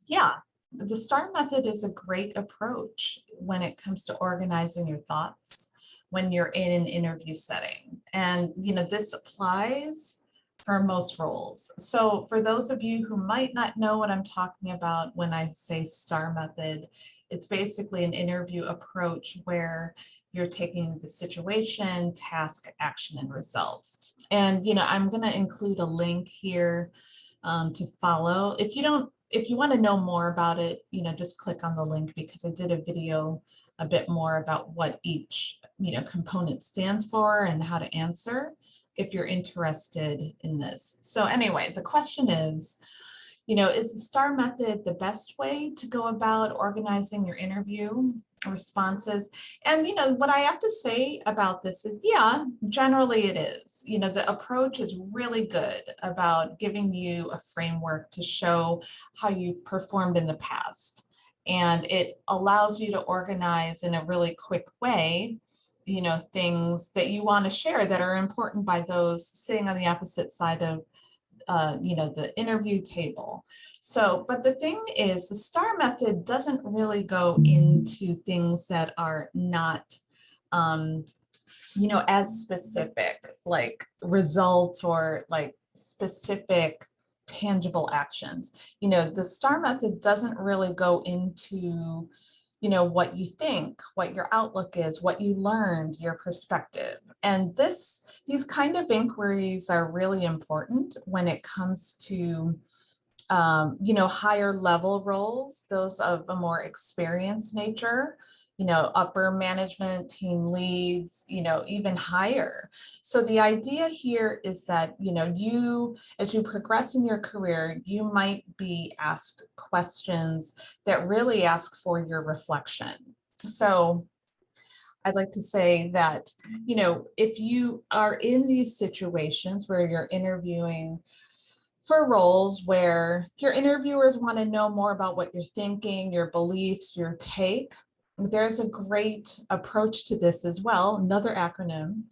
Yeah, the STAR method is a great approach when it comes to organizing your thoughts when you're in an interview setting. And, this applies for most roles. So for those of you who might not know what I'm talking about when I say STAR method, it's basically an interview approach where you're taking the situation, task, action, and result. And, I'm going to include a link here to follow. If you want to know more about it, just click on the link because I did a video a bit more about what each, component stands for and how to answer if you're interested in this. So anyway, the question is the STAR method the best way to go about organizing your interview responses? And, what I have to say about this is, yeah, generally it is. The approach is really good about giving you a framework to show how you've performed in the past. And it allows you to organize in a really quick way things that you want to share that are important by those sitting on the opposite side of the interview table. So, but the thing is, the STAR method doesn't really go into things that are not, as specific, like results or like specific tangible actions. The STAR method doesn't really go into what you think, what your outlook is, what you learned, your perspective. And these kind of inquiries are really important when it comes to higher level roles, those of a more experienced nature, upper management, team leads, even higher. So the idea here is that, as you progress in your career, you might be asked questions that really ask for your reflection. So I'd like to say that, if you are in these situations where you're interviewing for roles where your interviewers want to know more about what you're thinking, your beliefs, your take, there's a great approach to this as well, another acronym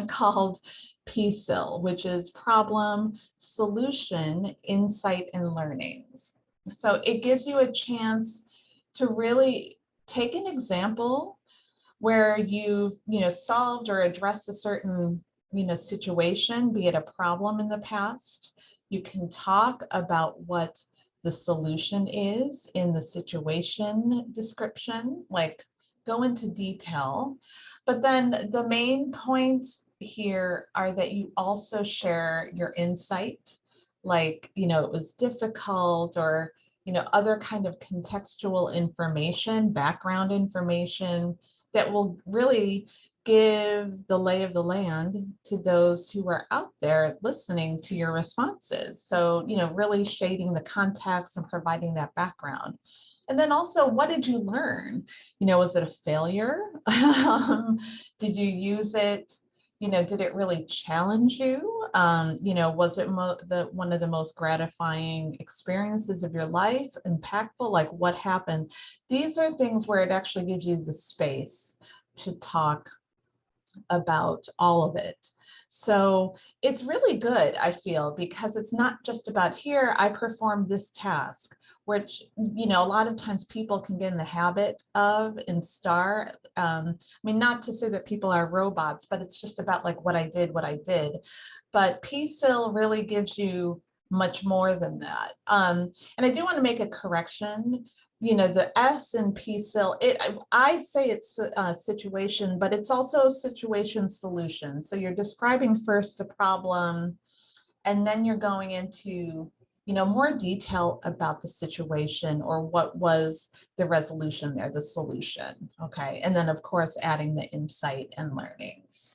called PSIL, which is Problem, Solution, Insight, and Learnings. So it gives you a chance to really take an example where you've solved or addressed a certain situation, be it a problem in the past. You can talk about what the solution is in the situation description, like go into detail. But then the main points here are that you also share your insight, like, it was difficult, or other kind of contextual information, background information that will really give the lay of the land to those who are out there listening to your responses. So, really shading the context and providing that background. And then also, what did you learn? Was it a failure? Did you use it? Did it really challenge you? Was it one of the most gratifying experiences of your life? Impactful? Like what happened? These are things where it actually gives you the space to talk about all of it. So it's really good, I feel, because it's not just about here, I performed this task, which, a lot of times people can get in the habit of in STAR. I mean, not to say that people are robots, but it's just about like what I did. But PSIL really gives you much more than that. And I do want to make a correction. The S in PSIL, I say it's a situation, but it's also a situation solution. So you're describing first the problem, and then you're going into, more detail about the situation or what was the resolution there, the solution. Okay. And then of course, adding the insight and learnings.